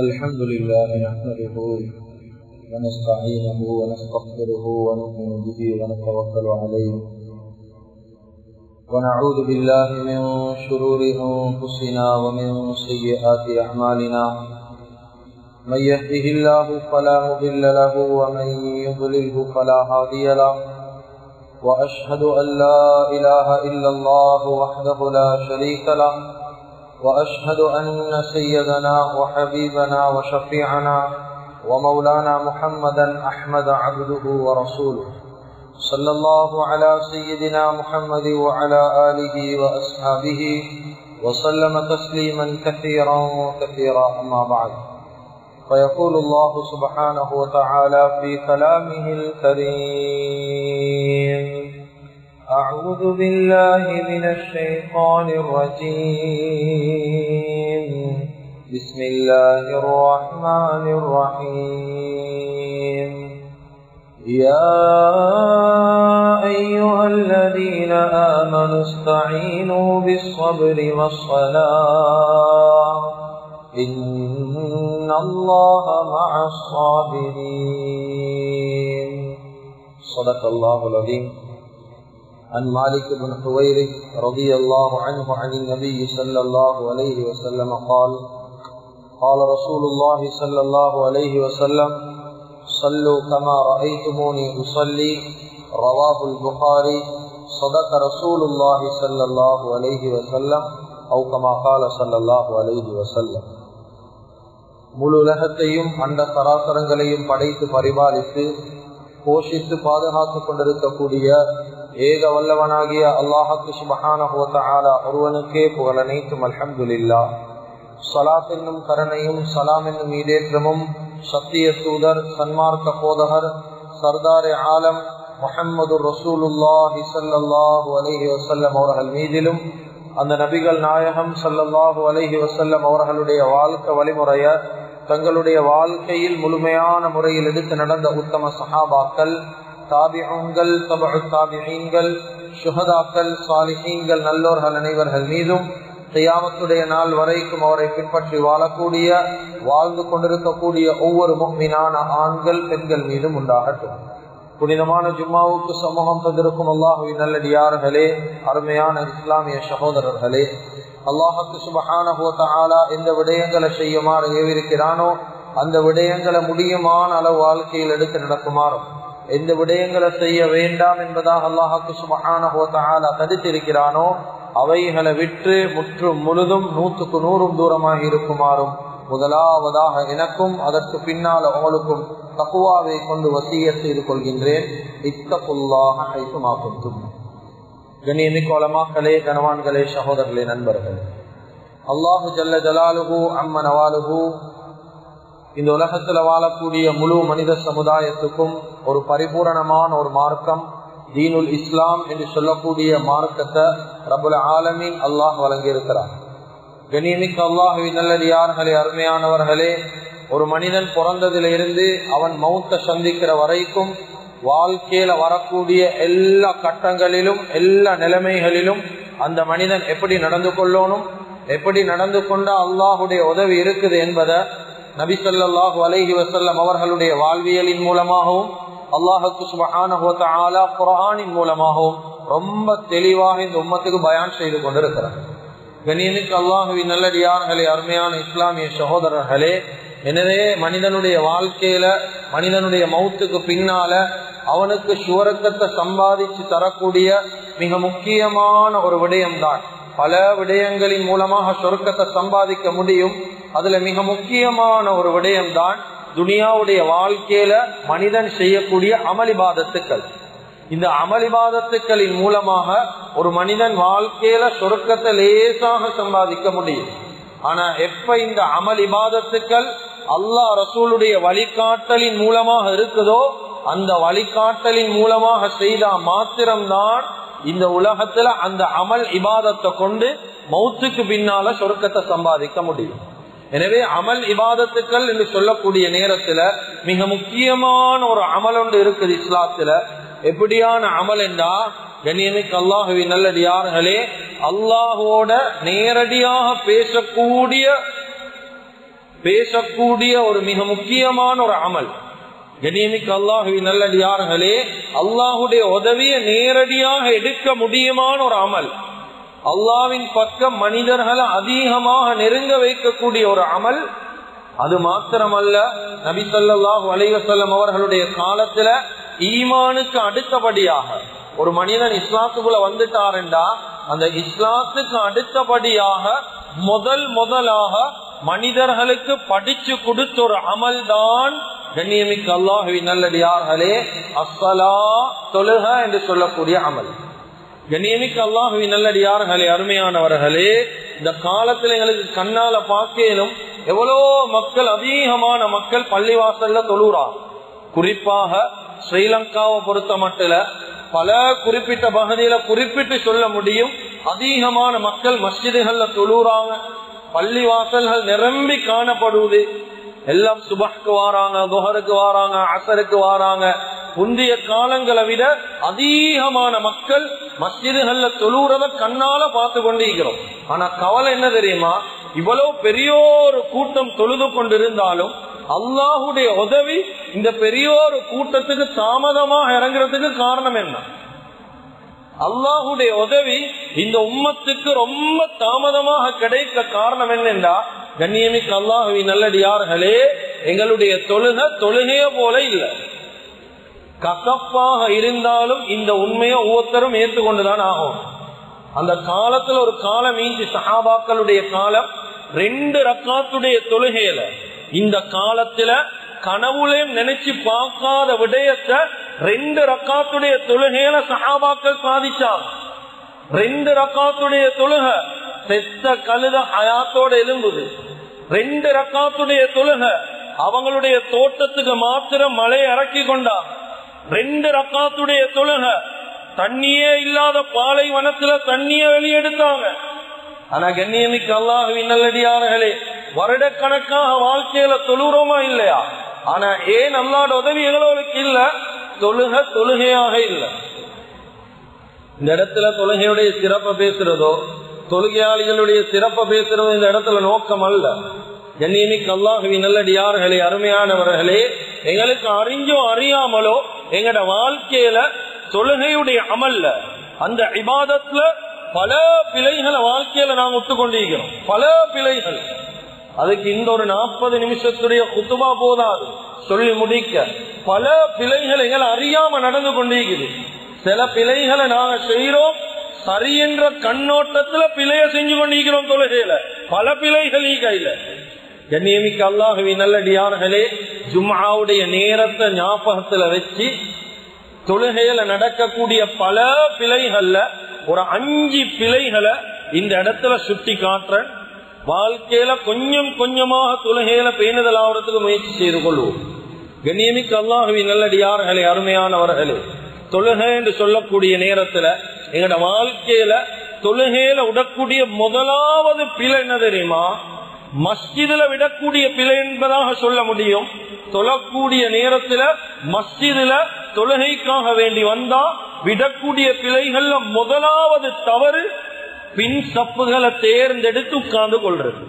الحمد لله نحمده ونستعينه ونستغفره ونؤمن به ونتوكل عليه ونعوذ بالله من شرور أنفسنا ومن سيئات أعمالنا من يهده الله فلا مضل له ومن يضلله فلا هادي له وأشهد أن لا إله إلا الله وحده لا شريك له وأشهد أن سيدنا وحبيبنا وشفيعنا ومولانا محمدا أحمد عبده ورسوله صلى الله على سيدنا محمد وعلى آله وأصحابه وسلم تسليما كثيرا كثيرا أما بعد فيقول الله سبحانه وتعالى في كلامه الكريم أعوذ بالله من الشيطان الرجيم بسم الله الرحمن الرحيم يا أيها الذين آمنوا استعينوا بالصبر والصلاة إن الله مع الصابرين صدق الله العظيم. عن مالك بن حويرث رضي الله عنه عن النبي صلى الله عليه وسلم قال قال رسول الله صلى الله عليه وسلم صلوا كما رأيتموني أصلي رواه البخاري صدق رسول الله صلى الله عليه وسلم أو كما قال صلى الله عليه وسلم. முழு உலகத்தையும் அண்ட சராசரங்களையும் படைத்து பரிபாலித்து போஷித்து பாதுகாத்துக் கொண்டிருக்கக்கூடிய ஏக வல்லவனாகிய அல்லாஹ்வுக்கு சுப்ஹானஹு வ தஆலா ஒருவனுக்கே புகழ் அனைத்தும். அல்ஹம்துலில்லாஹ். ஸலாத் என்னும் கருணையும் சலாம் என்னும் ஈடேற்றமும் சத்திய தூதர் சன்மார்க்க போதகர் சர்தார் ஆலம் முஹம்மது ரசூலுல்லாஹி ஸல்லல்லாஹு அலைஹி வஸல்லம் அவர்கள் மீதிலும் அந்த நபிகள் நாயகம் ஸல்லல்லாஹு அலைஹி வஸல்லம் அவர்களுடைய வாழ்க்கை வழிமுறைய தங்களுடைய வாழ்க்கையில் முழுமையான முறையில் எடுத்து நடந்த உத்தம சஹாபாக்கள், தாபிஊன்கள், தபஉ தாபிஈன்கள், ஷுஹதாக்கள், சாலிஹீன்கள், நல்லோர்கள் அனைவர்கள் மீதும் கியாமத்துடைய நாள் வரைக்கும் அவரை பின்பற்றி வாழக்கூடிய வாழ்ந்து கொண்டிருக்கக்கூடிய ஒவ்வொரு முஃமினான ஆண்கள் பெண்கள் மீதும் உண்டாகட்டும். புனிதமான ஜும்மாவுக்கு சமூகம் தந்திருக்கும் அல்லாஹுவின் நல்லடியார்களே, அருமையான இஸ்லாமிய சகோதரர்களே, அல்லாஹ்வுக்கு சுப்ஹானஹு வ தஆலா எந்த விடயங்களை செய்யுமாறு ஏவிருக்கிறானோ அந்த விடயங்களை முடியுமான அளவு வாழ்க்கையில் எடுத்து நடக்குமாறும், எந்த விடயங்களை செய்ய வேண்டாம் என்பதாக அல்லாஹ்வுக்கு சுப்ஹானஹு வ தஆலா தடுத்திருக்கிறானோ அவைகளை விற்று முற்றும் முழுதும் 100க்கு 100 தூரமாக இருக்குமாறும் முதலாவதாக எனக்கும் அதற்கு பின்னால் அவங்களுக்கும் தக்வாவை கொண்டு வசியத் செய்து கொள்கின்றேன். இத்தகுல்லாஹ ஹைசுமா குன்தும். கண்ணியமிக்க உலமாக்களே, கனவான்களே, சகோதரர்களே, நண்பர்களே, அல்லாஹு ஜல்ல ஜலாலுஹு அம்ம நவாலுஹு இந்த உலகத்தில் வாழக்கூடிய முழு மனித சமுதாயத்துக்கும் ஒரு பரிபூரணமான ஒரு மார்க்கம் தீனுல் இஸ்லாம் என்று சொல்லக்கூடிய மார்க்கத்தை ரப்புல் ஆலமீன் அல்லாஹ் வழங்கி இருக்கிறார். கண்ணியமிக்க அல்லாஹுவின் நல்லடியார்களே, அருமையானவர்களே, ஒரு மனிதன் பிறந்ததிலிருந்து அவன் மௌத்தை சந்திக்கிற வரைக்கும் வாழ்க்கையில வரக்கூடிய எல்லா கட்டங்களிலும் எல்லா நிலைமைகளிலும் அந்த மனிதன் எப்படி நடந்து கொள்ளணும், எப்படி நடந்து கொண்டா அல்லாஹுடைய உதவி இருக்குது என்பதை நபி ஸல்லல்லாஹு அலைஹி வஸல்லம் அவர்களுடைய வாழ்வியலின் மூலமாகவும் அல்லாஹ்வுக்கு சுப்ஹானஹு வ தஆலா குர்ஆனின் மூலமாகவும் ரொம்ப தெளிவாக இந்த உம்மத்துக்கு பயான் செய்து கொண்டிருக்கிறார். கண்ணியமிக்க அல்லாஹுவின் நல்லடியார்களே, அருமையான இஸ்லாமிய சகோதரர்களே, எனவே மனிதனுடைய வாழ்க்கையில மனிதனுடைய மௌத்துக்கு பின்னால அவனுக்கு சுவர்க்கத்தை சம்பாதிச்சு தரக்கூடிய மிக முக்கியமான ஒரு விடயம்தான். பல விடயங்களின் மூலமாக சொர்க்கத்தை சம்பாதிக்க முடியும். அதுல மிக முக்கியமான ஒரு விடயம்தான் துனியாவுடைய வாழ்க்கையில மனிதன் செய்யக்கூடிய அமளிபாதத்துக்கள். இந்த அமளிபாதத்துக்களின் மூலமாக ஒரு மனிதன் வாழ்க்கையில சொர்க்கத்தை லேசாக சம்பாதிக்க முடியும். ஆனா எப்ப இந்த அமளிபாதத்துக்கள் அல்லாஹ் ரசூலுடைய வழிகாட்டலின் மூலமாக இருக்குதோ அந்த வழிகாட்டலின் மூலமாக செய்தா மாத்திரம்தான் இந்த உலகத்துல அந்த அமல் இபாதத்தை கொண்டு மௌத்துக்கு பின்னால சொர்க்கத்தை சம்பாதிக்க முடியும். எனவே அமல் இபாதத்துக்கள் என்று சொல்லக்கூடிய நேரத்துல மிக முக்கியமான ஒரு அமல் ஒன்று இருக்குது இஸ்லாத்துல. எப்படியான அமல் என்றா, கண்ணியமிக்க அல்லாஹுவின் நல்லடியார்களே, அல்லாஹோட நேரடியாக பேசக்கூடிய பேசக்கூடிய ஒரு மிக முக்கியமான ஒரு அமல். கண்ணியமிக்க அல்லாஹுவின் நல்லடியார்களே, அல்லாஹுடைய உதவியை நேரடியாக எடுக்க முடியுமான ஒரு அமல், அல்லாஹ்வின் பக்கம் மனிதர்களை அதிகமாக நெருங்க வைக்கக்கூடிய ஒரு அமல். அது மாத்திரமல்ல, நபி ஸல்லல்லாஹு அலைஹி வஸல்லம் அவர்களுடைய காலத்துல ஈமானுக்கு அடுத்தபடியாக ஒரு மனிதன் இஸ்லாத்துக்குள்ள வந்துட்டாருண்டா, அந்த இஸ்லாத்துக்கு அடுத்தபடியாக முதலாக மனிதர்களுக்கு படிச்சு கொடுத்த ஒரு அமல் தான் கண்ணியமிக்க அல்லாஹுவின் நல்லடியார்களே அஸ்ஸலா, தொழுக என்று சொல்லக்கூடிய அமல். கண்ணியமிக்க அல்லாஹுவின் நல்லடியார்களே, அருமையானவர்களே, இந்த காலத்துல எங்களுக்கு கண்ணால பார்க்கலும் எவ்வளோ மக்கள், அதிகமான மக்கள் பள்ளிவாசல்ல தொழுறாங்க. குறிப்பாக ஸ்ரீலங்காவை பொறுத்த மட்டும் பல குறிப்பிட்ட பகுதியில குறிப்பிட்டு சொல்ல முடியும், அதிகமான மக்கள் மஸ்ஜிதுகள்ல தொழுறாங்க, பள்ளிவாசல்கள் நிரம்பி காணப்படுவது. எல்லாம் சுபஹ்க்கு வாராங்க, துஹருக்கு வாராங்க, அஸருக்கு வாராங்க. முந்தைய காலங்களை விட அதிகமான மக்கள் மஸ்ஜிதுகள்ல தொழுறத கண்ணால பார்த்து கொண்டிருக்கிறோம். ஆனா கவலை என்ன தெரியுமா, இவ்வளவு பெரியோரு கூட்டம் தொழுது கொண்டிருந்தாலும் அல்லாஹுடைய உதவி இந்த பெரியோரு கூட்டத்துக்கு தாமதமாக இறங்குறதுக்கு காரணம் என்ன? அல்லாஹுடைய உதவி இந்த உம்மத்துக்கு ரொம்ப தாமதமாக கிடைக்க காரணம் என்னென்றா, கண்ணியமிக்க அல்லாஹுவின் நல்லடியார்களே, எங்களுடைய தொழுகைய போல இல்லை. கசப்பாக இருந்தாலும் இந்த உண்மையை ஒவ்வொருத்தரும் ஏற்றுக்கொண்டுதான் ஆகும். அந்த காலத்துல ஒரு காலம் மீஞ்சி சஹாபாக்களுடைய காலம் 2 ரக்காத்துடைய தொழுகையில, இந்த காலத்துல கனவுலையும் நினைச்சு பார்க்காத விடயத்தை 2 ரக்காத்துடைய தொழுகையில சஹாபாக்கள் சாதிச்சாங்க. 2 ரக்காத்துடைய தொழுகை செத்த கழுத ஹயாத்தோட எழும்புது. 2 ரக்காத்துடைய தொழுகை அவங்களுடைய தோட்டத்துக்கு மாத்திரம் மழை இறக்கி கொண்டாங்க. 2 ரக்காத்துடைய தொழுகை தண்ணியே இல்லாத பாலைவனத்துல தண்ணிய வெளியெடுத்தாங்க. ஆனா கண்ணியமிக்க அல்லாஹ்வின் நல்லடியார்களே, வருடக்கணக்காக வாழ்க்கையில தொழுறோமா இல்லையா? ஆனா ஏன் அல்லாஹ்வோட உதவி எங்களுக்கு இல்ல? தொழுகையாக இல்ல. இந்த இடத்துல தொழுகையுடைய சிறப்பை பேசுறதோ, தொழுகையாளிகளுடைய சிறப்பை பேசுறதோ இந்த இடத்துல நோக்கம் அல்ல. கண்ணியமிக்க அல்லாஹ்வின் நல்லடியார்களே, அருமையானவர்களே, எங்களுக்கு அறிஞ்சோ அறியாமலோ எங்கட வாழ்க்கையில தொழுகையுடைய அமல்ல, அந்த இபாதத்துல பல பிழைகளை வாழ்க்கையில நாங்க ஒத்துக்கொண்டிருக்கிறோம். பல பிழைகள். அதுக்கு இந்த ஒரு 40 நிமிஷத்துடைய குத்துபா போதாது சொல்லி முடிக்க. பல பிழைகள் எங்களை அறியாம நடந்து கொண்டிருக்குது. சில பிழைகளை நாங்க செய்யறோம், சரி என்ற கண்ணோட்டத்துல பிழைய செஞ்சு கொண்டிருக்கிறோம். தொழுகையில பல பிழைகள் கையில. கண்ணியமிக்க அல்லாஹ்வின் நல்லடியார்களே, ஜும்ஆவுடைய நேரத்தை ஞாபகத்துல வச்சு தொழுகையில நடக்கக்கூடிய பல பிழைகள்ல ஒரு 5 பிழைகளை இந்த இடத்துல சுட்டி காட்டுறேன். வாழ்க்கையில கொஞ்சம் கொஞ்சமாக தொழுகையில பேணுதல் ஆகிறதுக்கு முயற்சி செய்து கொள்வோம். கண்ணியமிக்க அல்லாஹ்வின் நல்லடியார்களே, அருமையானவர்களே, தொழுகை என்று சொல்லக்கூடிய நேரத்துல எங்கட வாழ்க்கையில தொழுகையில விடக்கூடிய முதலாவது பிழை என்ன தெரியுமா? மஸ்ஜிதுல விடக்கூடிய பிழை என்பதாக சொல்ல முடியும். தொழக்கூடிய நேரத்துல மஸ்ஜிதுல தொழுகைக்காக வேண்டி வந்தா விடக்கூடிய பிழைகள்ல முதலாவது தவறு பின் சப்புகளை தேர்ந்தெடுத்து உட்கார்ந்து கொள்றது.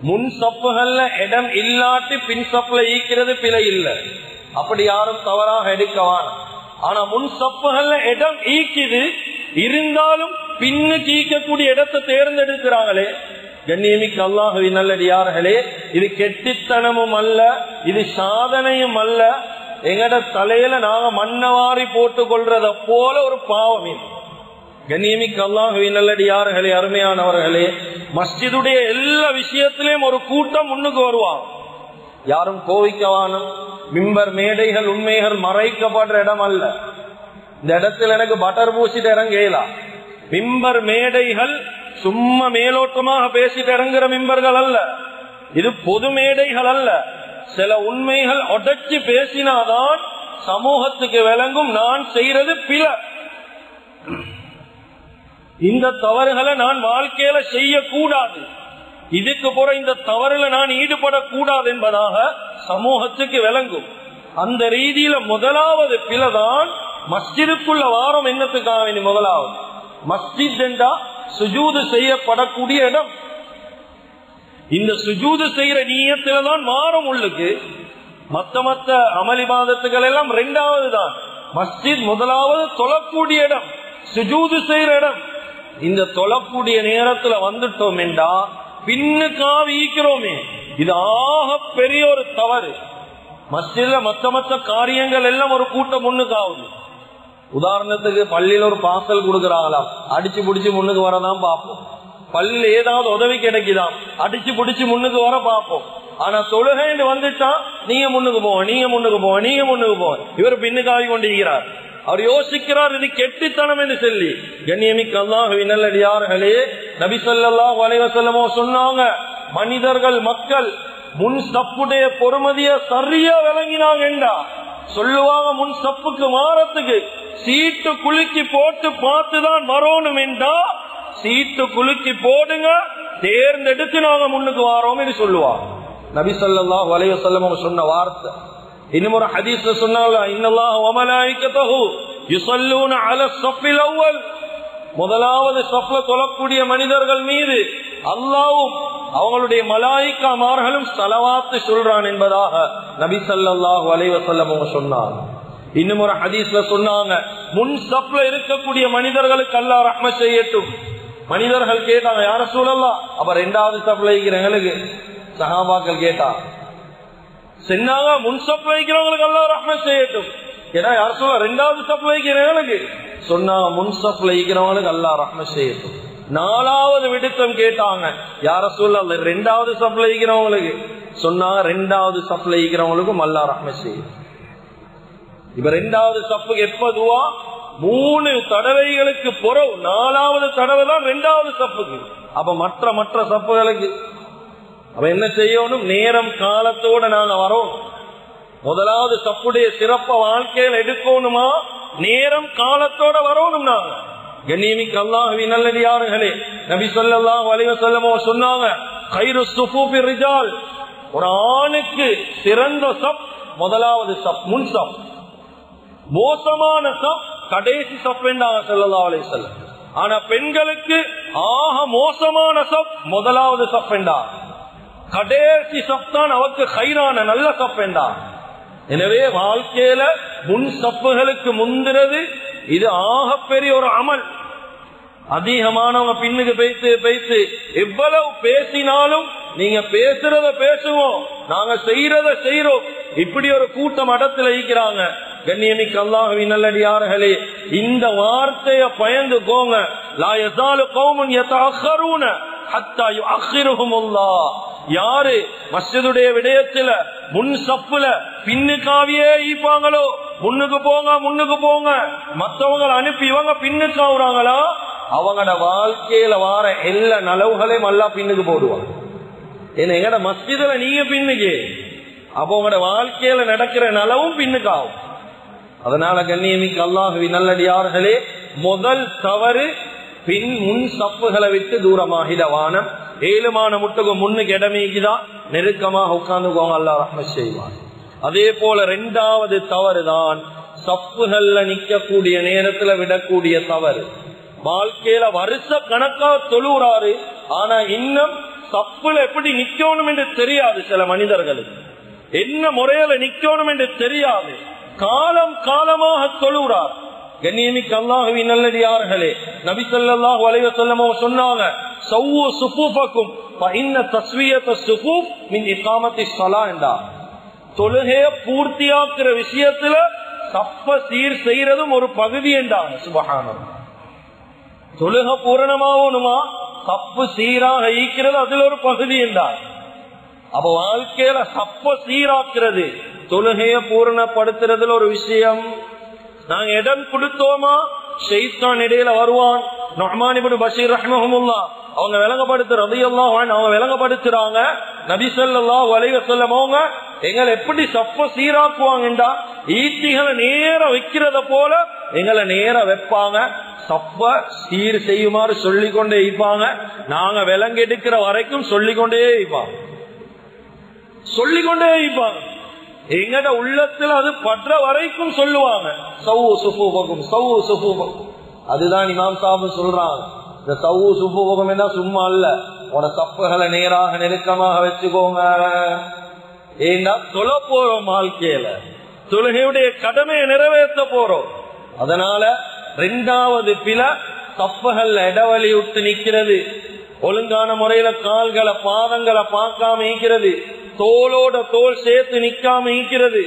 முன் சப்புகள்ல இடம் இல்லாட்டி பின் சப்புல ஈக்கிறது பிழை இல்லை, அப்படி யாரும் தவறாக எடுக்கவான். ஆனா முன் சப்புகள்ல இடம் ஈக்குது, இருந்தாலும் பின்னுக்கு ஈக்கக்கூடிய இடத்தை தேர்ந்தெடுக்கிறாங்களே. கண்ணியமிக்க அல்லாஹ்வின் நல்லடியார்களே, இது கெட்டித்தனமும் அல்ல, இது சாதனையும் அல்ல. எங்கட தலையில நாங்க மண்ணவாரி போட்டுக் கொள்றத போல ஒரு பாவம் இது. கண்ணியமிக்க அல்லாஹ்வின் நல்லடியார்களே, அருமையானவர்களே, மஸ்ஜிதுடைய எல்லா விஷயத்திலையும் ஒரு கூட்டம் முன்னுக்கு வருவாங்க. யாரும் கோவிக்கவானும். மிம்பர் மேடைகள் உண்மைகள் மறைக்கப்படுற இடம் அல்ல. இந்த இடத்துல எனக்கு பட்டர் பூசிட்டு இறங்கலாம். மிம்பர் மேடைகள் சும்மா மேலோட்டமாக பேசிட்டு இறங்குற மிம்பர்கள் அல்ல. இது பொது மேடைகள் அல்ல. சில உண்மைகள் உடைச்சு பேசினாதான் சமூகத்துக்கு விளங்கும் நான் செய்யறது பிழ. இந்த தவறுகளை நான் வாழ்க்கையில செய்யக்கூடாது, இதுக்கு போற இந்த தவறுல நான் ஈடுபடக்கூடாது என்பதாக சமூகத்துக்கு விளங்கும். அந்த ரீதியில முதலாவது பிழைதான் மஸ்ஜிதுக்குள்ள வாரம். என்னத்துக்காக வேண்டி? முதலாவது மஸ்ஜித் என்றா சுஜூது செய்யப்படக்கூடிய இடம். இந்த சுஜூது செய்யற நீயத்தில்தான் மாறும் உள்ளுக்கு. மத்த அமளிபாதத்துகள் எல்லாம் இரண்டாவது தான். மஸ்ஜித் முதலாவது தொழக்கூடிய இடம், சுஜூது செய்யற இடம். இந்த தொழக்கூடிய நேரத்துல வந்துட்டோம் என்றா பின்னுக்காக ஈக்கிறோமே, இது ஆக பெரிய ஒரு தவறு. மஸ்ஜித்ல மத்த காரியங்கள் எல்லாம் ஒரு கூட்டம் முன்னுக்காகுது. உதாரணத்துக்கு பள்ளியில ஒரு பார்சல் கொடுக்கறாங்களாம், அடிச்சு பிடிச்சு முன்னுக்கு வரதான் பார்ப்போம். பள்ளியில ஏதாவது உதவி கிடைக்குதாம், அடிச்சு பிடிச்சு முன்னுக்கு வர பார்ப்போம். ஆனா தொழுகைன்னு வந்துட்டா நீங்க முன்னுக்கு போவோம். இவர் பின்னுக்காவி கொண்டிருக்கிறார். அவர் யோசிக்கிறார், இது கெட்டித்தனம் என்று சொல்லி. கண்ணியமிக்க அல்லாஹ்வின் நல்லடியார்களே, நபி ஸல்லல்லாஹு அலைஹி வஸல்லம் சொன்னாங்க, மனிதர்கள் மக்கள் முன் சப்புடைய பொறுமதிய சரியா விளங்கினாங்க என்றா சொல்லுவாங்க. முன் சப்புக்கு மாறத்துக்கு சீட்டு குலுக்கி போட்டு பார்த்துதான் வரணும் என்றா சீட்டு குலுக்கி போடுங்க, தேர்ந்தெடுத்து நாங்க முன்னுக்கு வாரோம் என்று சொல்லுவாங்க. நபி ஸல்லல்லாஹு அலைஹி வஸல்லம் சொன்ன வார்த்தை. இன்னும் ஒரு ஹதீஸ்ல சொன்னாங்க, இன்னல்லாஹ வ மலாயிகத்துஹு யுஸல்லூன அலஸ் ஸஃபில் அவ்வல். முதலாவது ஸஃப்ல தொழக்கூடிய மனிதர்கள் மீது அல்லாஹ்வும் அவங்களுடைய மலாயிக்காமார்களும் ஸலவாத் சொல்றான் என்பதாக நபி ஸல்லல்லாஹு அலைஹி வஸல்லம் சொன்னாங்க. இன்னும் ஒரு ஹதீஸ்ல சொன்னாங்க, முன் ஸஃப்ல இருக்கக்கூடிய மனிதர்களுக்கு அல்லாஹ் ரஹ்மத் செய்யட்டும். மனிதர்கள் கேட்டாங்க, யா ரசூலல்லாஹ், அப்ப இரண்டாவது ஸஃப்ல இருக்கிறவங்களுக்கு சஹாபாக்கள் கேட்டாங்க, சொன்னாங்க முன் ஸஃப்ல இருக்கிறவங்களுக்கு அல்லாஹ் ரஹ்மத் செய்யட்டும். ஏன்னா யா ரசூலல்லாஹ் இரண்டாவது ஸஃப்ல இருக்கிறவங்களுக்கு சொன்னாங்க, முன் ஸஃப்ல இருக்கிறவங்களுக்கு அல்லாஹ் ரஹ்மத் செய்யட்டும். நாலாவது விடுத்தம் கேட்டாங்க, யா ரசூலல்லாஹ் இரண்டாவது ஸஃப்ல இருக்கிறவங்களுக்கு சொன்னாங்க, இரண்டாவது ஸஃப்ல இருக்கிறவங்களுக்கும் அல்லாஹ் ரஹ்மத் செய்யட்டும். இப்ப இரண்டாவது ஸஃப்க்கு எப்ப துஆ? 3 தடவைகளுக்கு பிறகு 4வது தடவை தான் இரண்டாவது ஸஃப்க்கு. அப்ப மற்ற ஸஃப்களுக்கு அப்ப என்ன செய்யணும்? நேரம் காலத்தோட நாங்க வரோம். முதலாவது ஸஃப்புடைய சிறப்ப வாழ்க்கையில் எடுக்கணுமா, நேரம் காலத்தோட வரணும். நாங்க கண்ணியமிக்க அல்லாஹ்வின் நல்லடியார்களே, நபி ஸல்லல்லாஹு அலைஹி வஸல்லம் சொன்னாங்க, கைரு ஸுஃபூஃபி ரிஜால், ஒரு ஆணுக்கு சிறந்த ஸஃப் முதலாவது ஸஃப், முன் ஸஃப். மோசமான ஸஃப் கடைசி ஸஃப் என்றாங்க ஸல்லல்லாஹு அலைஹி வஸல்லம். ஆனா பெண்களுக்கு ஆக மோசமான ஸஃப் முதலாவது ஸஃப் என்றாங்க. கடைசி ஸஃப் தான் அவருக்கு கைரான நல்ல ஸஃப் என்றாங்க. எனவே வாழ்க்கையில முன் ஸஃப்களுக்கு முந்திரது இது ஆக பெரிய ஒரு அமல். அதிகமானவங்க பின்னுக்கு பேசி எவ்வளவு பேசினாலும் நீங்க பேசுறத பேசுவோம், நாங்க செய்யறத செய்யறோம், இப்படி ஒரு கூட்டம் இடத்துல இருக்கிறாங்க. கண்ணியமிக்க அல்லாஹ்வின் நல்லடியார்களே, இந்த வார்த்தைய பயந்துக்கோங்க. லா யஸாலு கௌமுன் யதஅக்கரூன ஹத்தா யுஅக்கிருஹுமுல்லாஹ். யாரு மஸ்ஜிதுடைய விடயத்துல முன் ஸஃப்ல பின்னுக்காவியே ஈப்பாங்களோ, முன்னுக்கு போங்க மற்றவங்க அனுப்பி இவங்க பின்னுக்கு ஆகுறாங்களா, அவங்களோட வாழ்க்கையில வார எல்லா நலவுகளையும் எல்லாம் பின்னுக்கு போடுவாங்க. ஏன்னா எங்கட மஸ்ஜிதுல நீங்க பின்னுக்கு, அப்போ உங்களோட வாழ்க்கையில நடக்கிற நலவும் பின்னுக்கு ஆகும். அதனால கண்ணியமிக்க அல்லாஹ்வின் நல்லடியார்களே, முதல் தவறு முன் ஸஃப்களை விட்டு தூரமாகிட வானம். 7 முட்டுக்கு முன்னுக்கு இடமேக்குதான் நெருக்கமாக உட்கார்ந்துக்கோங்க, அல்லாஹ் ரஹ்மத் செய்வான். அதே போல 2வது தவறு தான் ஸஃப்கள்ல நிக்கக்கூடிய நேரத்துல விடக்கூடிய தவறு. வாழ்க்கையில வருஷ கணக்கா தொழுறாரு, ஆனா இன்னும் ஸஃப்ல எப்படி நிக்கணும் என்று தெரியாது. சில மனிதர்களுக்கு என்ன முறையில நிக்கணும் என்று தெரியாது, காலமாக தொழுறார். கண்ணியமிக்க அல்லாஹ்வின் நல்லடியார்களே, நபி ஸல்லல்லாஹு அலைஹி வஸல்லம் சொன்னாங்க, சவ்வு ஸுஃபூஃபக்கும் ஃபஇன்ன தஸ்வியத ஸுஃபூஃப் மின் இகாமத்தி ஸலாத் என்றா. தொழுகைய பூர்த்தியாக்குற விஷயத்துல ஸஃப்ப சீர் செய்யறதும் ஒரு பகுதி என்றாங்க. சுப்ஹானல்லாஹ். தொழுகை பூரணமாகணுமா, ஸஃப் சீராக ஈக்கிறது அதுல ஒரு பகுதி என்றாங்க. அப்ப வாழ்க்கையில ஸஃப்ப சீராக்குறது, தொழுகைய பூரணப்படுத்துறதுல ஒரு விஷயம். நாங்க இடம் கொடுத்தோமா, ஷைத்தான் இடையில வருவான். நுஅமான் இப்னு பஷீர் ரஹ்மஹுல்லாஹ் அவங்க விளங்கப்படுத்துறாங்க, நபி ஸல்லல்லாஹு அலைஹி வஸல்லம் அவங்க எங்களை எப்படி ஸஃப்ப சீராக்குவாங்கடா, ஈட்டிகளை நேர வைக்கிறத போல எங்களை நேர வைப்பாங்க. ஸஃப்ப சீர் செய்யுமாறு சொல்லிக்கொண்டே இருப்பாங்க. நாங்க விளங்கெடுக்கிற வரைக்கும் சொல்லிக்கொண்டே இருப்பாங்க. எங்கட உள்ளத்துல அது பற்ற வரைக்கும் சொல்லுவாங்க, சவ்வு சுஃபூஃபக்கும். அதுதான் இமாம் சாஹிப் சொல்றாங்க, இந்த சவ்வு சுஃபூஃபக்கும் என்ன சும்மா அல்ல, உன சப்புகளை நேராக நெருக்கமாக வச்சுக்கோங்க. ஏன்னா தொழ போறோம், வாழ்க்கையில தொழுகையுடைய கடமையை நிறைவேற்ற போறோம். அதனால 2வது பிழை சப்புகள்ல இடவழி விட்டு நிக்கிறது, ஒழுங்கான முறையில கால்களை பாதங்களை பார்க்காம இருக்கிறது, தோளோட தோல் சேர்த்து நிக்காம இருக்கிறது.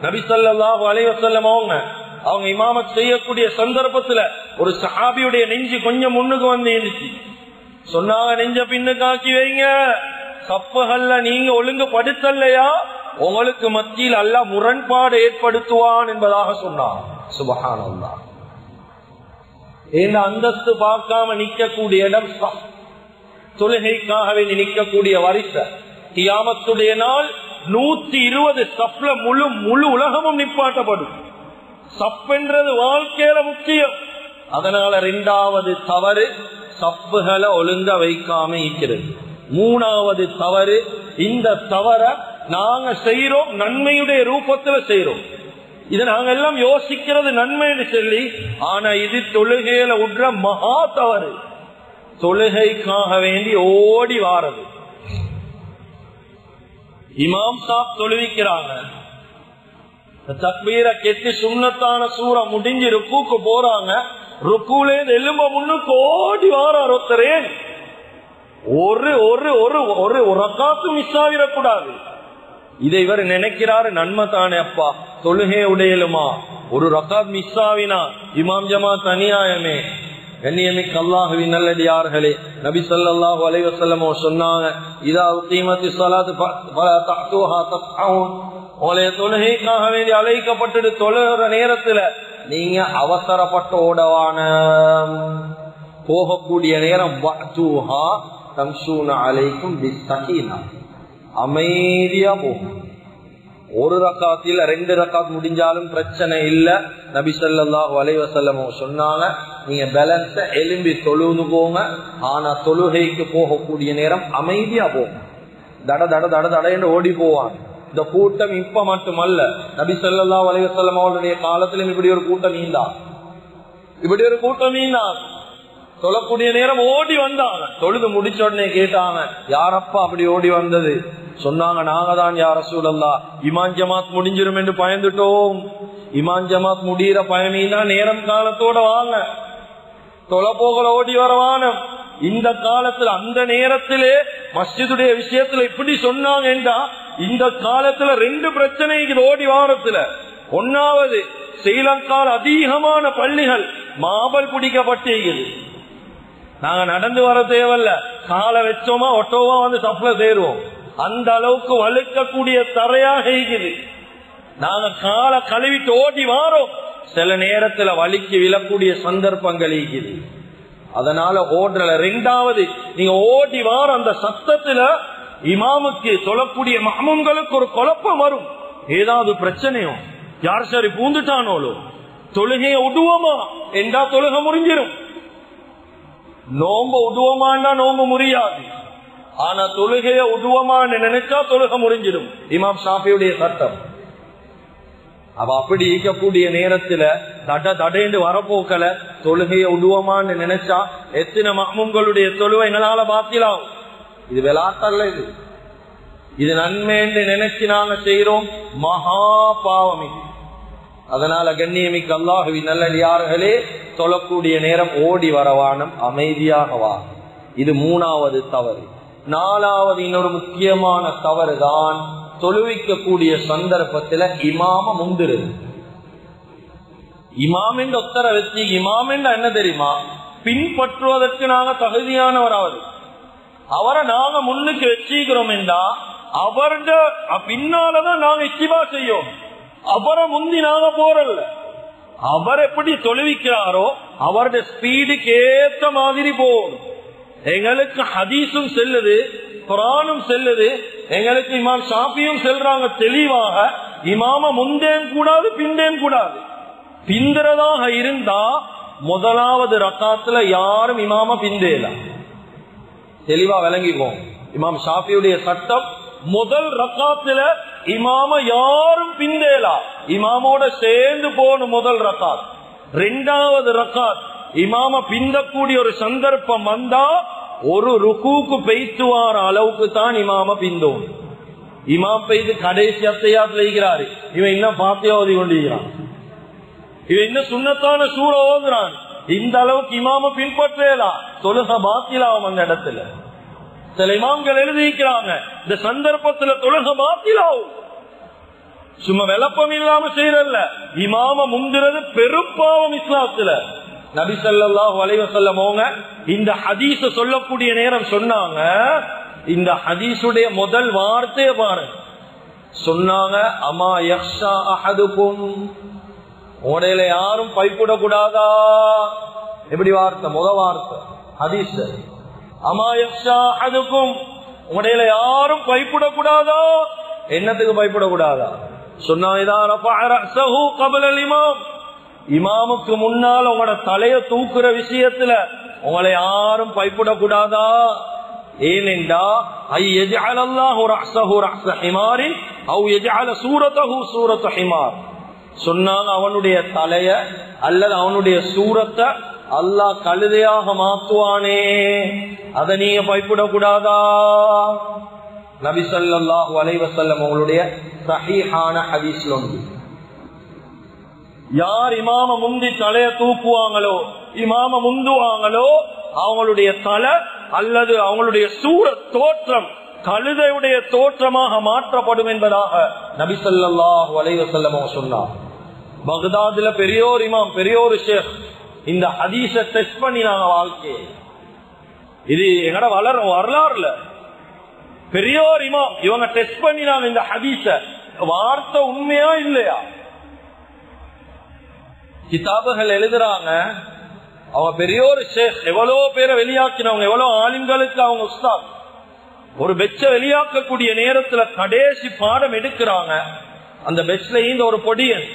நபி ஸல்லல்லாஹு அலைஹி வஸல்லம் அவங்க இமாமத் செய்யக்கூடிய சந்தர்ப்பத்துல ஒரு சஹாபியுடைய நெஞ்சு கொஞ்சம் முன்னுக்கு வந்து இருந்துச்சு. சொன்னாங்க, நெஞ்ச பின்னுக்காக்கி வைங்க, சப்புகள்ல நீங்க ஒழுங்கு படுத்தலையா உங்களுக்கு மத்தியில் அல்லாஹ் முரண்பாடு ஏற்படுத்துவான் என்பதாக சொன்னாங்க. சுப்ஹானல்லாஹ். இந்த அந்தஸ்து பார்க்காம நிக்கக்கூடிய இடம் தொழுகைக்காகவே நிற்கக்கூடிய வரிசை. கியாமத்துடைய நாள் 120 சப்ல முழு உலகமும் நிப்பாட்டப்படும். சப்பென்றது வாழ்க்கையில முக்கியம். அதனால 2வது தவறு சப்புகளை ஒழுங்க வைக்காம இருக்கிறது. 3வது தவறு, இந்த தவற நாங்க செய்யறோம் நன்மையுடைய ரூபத்துல செய்யறோம். இதை நாங்க எல்லாம் யோசிக்கிறது நன்மைன்னு சொல்லி, ஆனா இது தொழுகையில விடுற மகா தவறு. தொழுகைக்காக வேண்டி ஓடி வாரது. இமாம் சாப் தொழுவிக்கிறாங்க, தக்பீரை கெட்டி சுன்னத்தான சூற முடிஞ்சு ருக்குக்கு போறாங்க, ருக்குலே எலும்ப முன்னுக்கு ஓடி வாரார் ஒருத்தரே. ஒரு ஒரு ஒரு ஒரு ரக்காத்து மிஸ் ஆகிடக்கூடாது. இதை இவர் நினைக்கிறாரு நன்மை தானே அப்பா, தொழுகை உடையலுமா, ஒரு ரக்காத் மிஸ் ஆவினா இமாம் ஜமாத் அநியாயமே. கண்ணியமிக்க அல்லாஹுவின் நல்லடியார்களே, நபி ஸல்லல்லாஹு அலைஹி வஸல்லம் சொன்னாங்க, இதா உகீமத்தி ஸலாத்து ஃபலா தஅதுஹா தத்அவுன். உங்களுடைய தொழுகைக்காக வேண்டி அழைக்கப்பட்டு தொழுகிற நேரத்துல நீங்க அவசரப்பட்டு ஓடவான, போகக்கூடிய நேரம் வஅதுஹா தம்ஷூன அலைக்கும் பிஸ்ஸகீனா, அமைதியா போகும். ஒரு ரக்காத்தில் 2 ரக்காத் முடிஞ்சாலும் பிரச்சனை இல்ல. நபி ஸல்லல்லாஹு அலைஹி வஸல்லம் சொன்னாங்க, நீங்க பேலன்ஸ எலும்பி தொழுது போங்க, ஆனா தொழுகைக்கு போகக்கூடிய நேரம் அமைதியா போகும். தட தட தட தட என்று ஓடி போவாங்க. இந்த கூட்டம் இப்ப மட்டுமல்ல, நபி ஸல்லல்லாஹு அலைஹி வஸல்லம் அவருடைய காலத்திலும் இப்படி ஒரு கூட்டம் ஈந்தான். தொழக்கூடிய நேரம் ஓடி வந்தாங்க. தொழுது முடிச்ச உடனே கேட்டாங்க, யாரப்பா அப்படி ஓடி வந்தது? சொன்னாங்க, நாங்க தான் யா ரசூலல்லாஹ், இமாம் ஜமாத் முடிஞ்சிரும் என்று பயந்துட்டோம். இமாம் ஜமாத் முடிகிற பயணீனா நேரம் காலத்தோட வாங்க, தொழ போகல ஓடி வரவானம். இந்த காலத்துல அந்த நேரத்திலே மஸ்ஜிதுடைய விஷயத்துல இப்படி சொன்னாங்க என்றா, இந்த காலத்துல 2 பிரச்சனை ஓடி வாரத்துல. 1வது, ஸ்ரீலங்கால அதிகமான பள்ளிகள் மாபல் பிடிக்கப்பட்டிருக்கிறது. நாங்க நடந்து வர தேவையில்ல, காலை வச்சோமா ஒட்டோவா வந்து சப்ளை சேருவோம். அந்த அளவுக்கு வலுக்கக்கூடிய தரையாக இருக்குது. நாங்க காலை கழுவிட்டு ஓடி வாரோம், சில நேரத்துல வலிக்கு விழக்கூடிய சந்தர்ப்பங்கள் இருக்குது. அதனால ஓடுறல. 2வது, நீங்க ஓடி வார அந்த சத்தத்துல இமாமுக்கு சொல்லக்கூடிய மஹ்மூம்களுக்கு ஒரு குழப்பம் வரும். ஏதாவது பிரச்சனையும், யார் சரி பூந்துட்டானோலோ, தொழுகைய உடுவோமா என்றா தொழுகை முறிஞ்சிடும். நோம்ப உடுவோமான்னா நோம்பு முறியாது, ஆனா தொழுகைய உடுவோமான்னு நினைச்சா தொழுகை முறிஞ்சிடும். இமாம் ஷாஃபியுடைய சட்டம். அவ அப்படி இருக்கக்கூடிய நேரத்துல தடேண்டு வரப்போக்கல, தொழுகைய உடுவோமான்னு நினைச்சா எத்தனை மஹ்மூம்களுடைய தொழுவை எங்களால பாத்திலாம். இது விளாட்டல்ல, இது நன்மைன்னு நினைச்சு நாங்க செய்யறோம், மகா பாவம் இது. அதனால கண்ணியமிக்க அல்லாஹுவின் நல்லடியார்களே, தொழக்கூடிய நேரம் ஓடி வரவானம், அமைதியாக வா. இது 3வது தவறு. 4வது, இன்னொரு முக்கியமான தவறு தான் தொழுவிக்கக்கூடிய சந்தர்ப்பத்துல இமாம முந்திருது. இமாம் என்ற உத்தர வச்சு, இமாம் என்ற என்ன தெரியுமா, பின்பற்றுவதற்கு நாங்க தகுதியானவராவது. அவரை நாங்க முன்னுக்கு வச்சுக்கிறோம் என்றா அவர்த பின்னாலதான் நாங்க இத்திபா செய்யும். அவரை முந்தி நாங்க போறல்ல. அவர் எப்படி தொழுவிக்கிறாரோ அவருடைய ஸ்பீடுக்கு ஏற்ற மாதிரி போகும். எங்களுக்கு ஹதீஸும் செல்லுது, குர்ஆனும் செல்லுது. எங்களுக்கு இமாம் ஷாஃபியும் செல்றாங்க தெளிவாக, இமாம முந்தேன் கூடாது பிந்தேன் கூடாது. பிந்துறதாக இருந்தா 1வது ரக்காத்துல யாரும் இமாம பிந்தேலாம். தெளிவா விளங்கிப்போம். இமாம் ஷாஃபியுடைய சட்டம், முதல் ரக்காத்துல இமாம யாரும் பிந்தேலா, இமாமோட சேர்ந்து போகணும் முதல் ரக்காத். 2வது ரக்காத் இமாம பிந்தக்கூடிய ஒரு சந்தர்ப்பம் வந்தா ஒரு ருக்கூக்கு பெய்த்துவார அளவுக்கு தான் இமாம பிந்தோம். இமாம் பெய்து கடைசி அத்தையாத்துல இருக்கிறாரு, இவன் இன்னும் பாத்தியா ஓதி கொண்டிருக்கிறான், இவன் இன்னும் சுண்ணத்தான சூற ஓதுறான். இந்த அளவுக்கு இமாம பின்பற்றலாம், தொழுக பாத்திலாவும். அந்த இடத்துல சில இமாம்கள் எழுதிக்கிறாங்க, இந்த சந்தர்ப்பத்துல தொழுக பாத்திலாவும். சும்மா விளப்பம் இல்லாம செய்யறல்ல, இமாம முந்துறது பெரும்பாவம் இஸ்லாத்துல. நபி ஸல்லல்லாஹு அலைஹி வஸல்லம் அவங்க இந்த ஹதீஸ சொல்லக்கூடிய நேரம் சொன்னாங்க, இந்த ஹதீஸுடைய முதல் வார்த்தையை பாருங்க. சொன்னாங்க, அமா யக்ஷா அஹதுக்கும், உடையில யாரும் பைப்புட கூடாதா. எப்படி வார்த்தை? முதல் வார்த்தை ஹதீஸ். அமா யக்ஷா அஹதுக்கும், உடையில யாரும் பைப்புட கூடாதா. என்னத்துக்கு பைப்புட கூடாதா? இமாமுக்கு முன்னால் உங்களோட தலைய தூக்குற விஷயத்துல உங்களை யாரும் பயப்பட கூடாதா. ஏனென்றா சொன்னாங்க, அவனுடைய தலைய அல்லது அவனுடைய சூரத்தை அல்லாஹ் கழுதையாக மாத்துவானே, அதை நீங்க பயப்பட கூடாதா. நபி ஸல்லல்லாஹு அலைஹி வஸல்லம் அவங்களுடைய சஹீஹான ஹதீஸ்ல உண்டு. யார் இமாம முந்தி தலைய தூக்குவாங்களோ, இமாம முந்துவாங்களோ, அவங்களுடைய தலை அல்லது அவங்களுடைய சூர தோற்றம் கழுதையுடைய தோற்றமாக மாற்றப்படும் என்பதாக நபி ஸல்லல்லாஹு அலைஹி வஸல்லம் சொன்னார். பக்தாதுல பெரியோர் இமாம், பெரியோர் ஷேக் இந்த ஹதீஸ டெஸ்ட் பண்ணினாங்க வாழ்க்கையை. இது எங்கட வரலாறுல பெரியோர் இமாம் இவங்க டெஸ்ட் பண்ணினாங்க இந்த ஹதீஸ, வார்த்தை உண்மையா இல்லையா. கிதாபுகள் எழுதுறாங்க, அவங்க பெரியோர் ஷேக் எவ்வளவு பேரை வெளியாக்கினவங்க, எவ்வளவு ஆலிம்களுக்கு அவங்க உஸ்தாத். ஒரு பெச்ச வெளியாக்கக்கூடிய நேரத்துல கடைசி பாடம் எடுக்கிறாங்க. அந்த பெச்ல இந்த ஒரு பொடியன்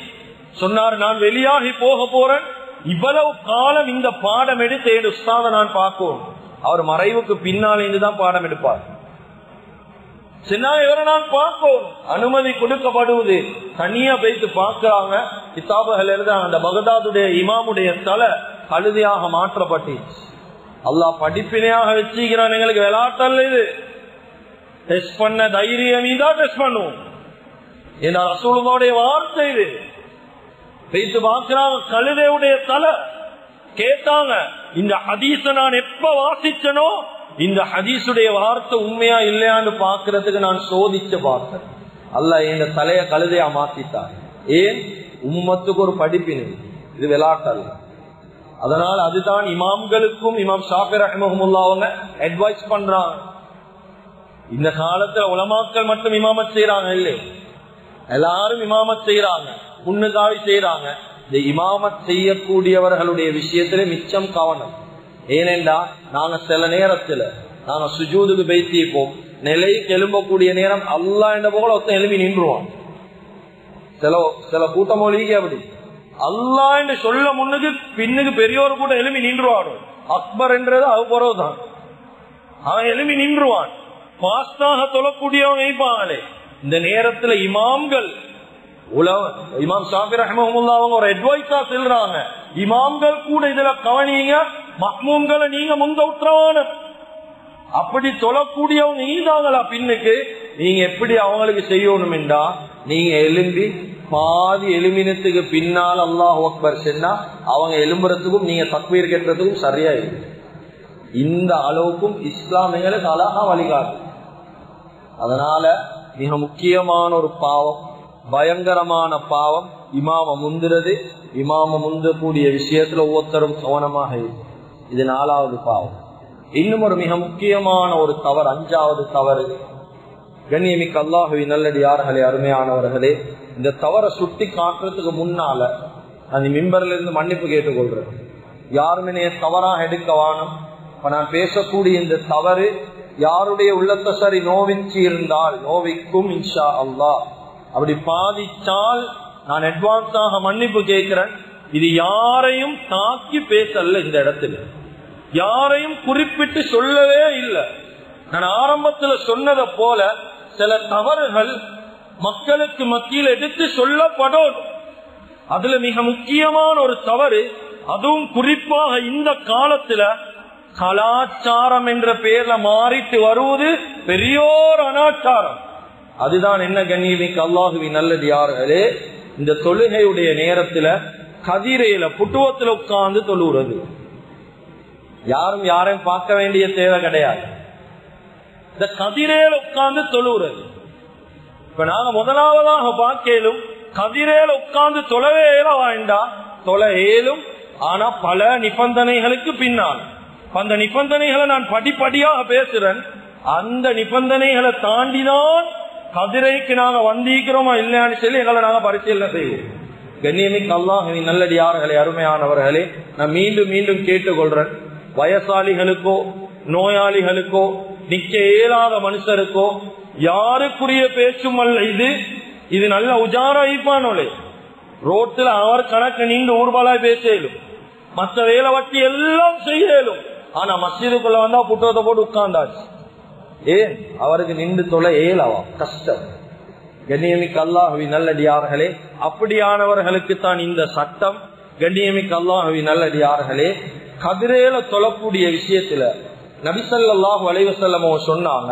சொன்னார், நான் வெளியாகி போக போறேன், இவ்வளவு காலம் இந்த பாடம் எடுத்து என் உஸ்தாத நான் பார்க்கணும். அவர் மறைவுக்கு பின்னால் இருந்துதான் பாடம் எடுப்பார். இவரை நான் பார்க்கணும், அனுமதி கொடுக்கப்படுவது. தனியா போயிட்டு பார்க்கிறாங்க, கிதாபுகள் எழுதாங்க, அந்த பகதாதுடைய இமாமுடைய தலை கழுதியாக மாற்றப்பட்டு அல்லாஹ் படிப்பினையாக வச்சுக்கிறான். எங்களுக்கு விளையாட்டல்ல இது, டெஸ்ட் பண்ண தைரியம் தான் டெஸ்ட் பண்ணுவோம். என் ரசூலுல்லாஹ்வுடைய வார்த்தை இது. போயிட்டு பார்க்கிறாங்க, கழுதையுடைய தலை. கேட்டாங்க, இந்த ஹதீஸ நான் எப்ப வாசிச்சனோ இந்த ஹதீஸுடைய வார்த்தை உண்மையா இல்லையான்னு பாக்குறதுக்கு நான் சோதிச்சு பார்த்தேன். அல்லாஹ் இந்த தலைய கழுதையா மாத்திட்டார். ஏன்? உம்மத்துக்கு ஒரு படிப்பினை, இது விளையாட்டல்ல. அதனால அதுதான் இமாம்களுக்கும் இமாம் ஷாஃபி ரஹ்மஹுல்லாஹ் அவங்க அட்வைஸ் பண்றாங்க. இந்த காலத்துல உலமாக்கள் மட்டும் இமாமத் செய்யறாங்க இல்லை, எல்லாரும் இமாமத் செய்யறாங்க, முன்னுகாவி செய்யறாங்க. இந்த இமாமத் செய்யக்கூடியவர்களுடைய விஷயத்திலே மிச்சம் கவனம். ஏனென்றா நாங்க சில நேரத்துல நாங்க சுஜூதுக்கு பேசிப்போம், நிலைக்கு எழும்பக்கூடிய நேரம் அல்லாஹ் என்ற போல ஒருத்தன் எழுப்பி நின்றுவான். சில கூட்டமொழிக்கு அப்படி அல்லாஹ் என்று சொல்ல முன்னுக்கு பின்னுக்கு பெரியோரு கூட எழுப்பி நின்றுவான். அக்பர் என்றது அது போறதுதான், அவன் எழுப்பி நின்றுவான். பாஸ்தாக தொழக்கூடியவங்க இருப்பாங்களே, இந்த நேரத்துல இமாம்கள் இமாம் ஷாஃபி ரஹ்மஹுல்லாஹ் அவங்க ஒரு அட்வைஸா சொல்றாங்க, இமாம்கள் கூட இதுல கவனிங்க, மக்மூம்களை நீங்க முந்த உத்தரவான. அப்படி தொழக்கூடியவங்க ஈதாங்களா பின்னுக்கு, நீங்க எப்படி அவங்களுக்கு செய்யணும் என்றா, நீங்க எலும்பி பாதி எலுமினத்துக்கு பின்னால் அல்லாஹ் அக்பர் சொன்னா அவங்க எலும்புறதுக்கும் நீங்க தக்பீர் கேட்கறதுக்கும் சரியா இருக்கு. இந்த அளவுக்கும் இஸ்லாமியர்களுக்கு அழகா வழிகாட்டு. அதனால மிக முக்கியமான ஒரு பாவம், பயங்கரமான பாவம் இமாம முந்துறது. இமாம முந்தக்கூடிய விஷயத்துல ஒவ்வொருத்தரும் கவனமாக இருக்கு. இது 4வது பாவம். இன்னும் ஒரு மிக முக்கியமான ஒரு தவறு, 5வது தவறு. கண்ணியமிக்க அல்லாஹுவின் நல்லடியார்களே, அருமையானவர்களே, இந்த தவறை சுட்டி காட்டுறதுக்கு முன்னால அந்த மிம்பர்ல இருந்து மன்னிப்பு கேட்டுக்கொள்றேன். யாருமே தவறாக எடுக்க வானம். இப்ப நான் பேசக்கூடிய இந்த தவறு யாருடைய உள்ளத்தை சரி நோவிச்சு இருந்தால் நோவிக்கும் இன்ஷா அல்லாஹ். அப்படி பாதிச்சால் நான் அட்வான்ஸாக மன்னிப்பு கேட்கிறேன். இது யாரையும் தாக்கி பேசல, இந்த இடத்துல யாரையும் குறிப்பிட்டு சொல்லவே இல்லை. நான் ஆரம்பத்துல சொன்னதை போல சில தவறுகள் மக்களுக்கு மத்தியில் எடுத்து சொல்லப்படும். அதுல மிக முக்கியமான ஒரு தவறு, அதுவும் குறிப்பாக இந்த காலத்துல கலாச்சாரம் என்ற பெயர்ல மாறிட்டு வருவது பெரியோர் அனாச்சாரம். அதுதான் என்ன கண்ணியமிக்க அல்லாஹுவின் நல்லடியார்களே, இந்த தொழுகையுடைய நேரத்துல கதிரையில புட்டுவத்துல உட்கார்ந்து தொழுகிறது. யாரும் யாரையும் பார்க்க வேண்டிய தேவை கிடையாது. இந்த கதிரையில உட்கார்ந்து தொழுகிறது. இப்ப நாங்க முதலாவதாக பார்க்கலும் கதிரையில உட்கார்ந்து தொழவே வேண்டாம், தொழ ஏலும். ஆனா பல நிபந்தனைகளுக்கு பின்னால், அந்த நிபந்தனைகளை நான் படிப்படியாக பேசுறேன். அந்த நிபந்தனைகளை தாண்டிதான் கதிரைக்கு நாங்க வந்திருக்கிறோமா இல்லையான்னு சொல்லி எங்களை நாங்க பரிசீலனை செய்வோம். கண்ணியமிக்க அல்லாஹ்வின் நல்லடியார்களே, அருமையானவர்களே, நான் மீண்டும் மீண்டும் கேட்டுக்கொள்றேன். வயசாளிகளுக்கோ நோயாளிகளுக்கோ நிக்க இயலாத மனுஷருக்கோ யாருக்குரிய பேச்சும் அல்ல இது. இது நல்ல உஜாரா ஈப்பானோலே. ரோட்ல அவர் கணக்கு நீண்டு ஊர்வலாய் பேசலும், மற்ற வேலை வட்டி எல்லாம் செய்யலும். ஆனா மஸ்ஜிதுக்குள்ள வந்தா புத்தகத்தை போட்டு உட்கார்ந்தாச்சு. ஏன்? அவருக்கு நின்று தொலை ஏலவா கஷ்டம். கண்ணியமிக்க அல்லாஹ்வின் நல்லடியார்களே, அப்படியானவர்களுக்கு தான் இந்த சட்டம். கண்ணியமிக்க அல்லாஹ்வின் நல்லடியார்களே, கதிரேல தொழக்கூடிய விஷயத்துல நபி ஸல்லல்லாஹு அலைஹி வஸல்லம் சொன்னாங்க,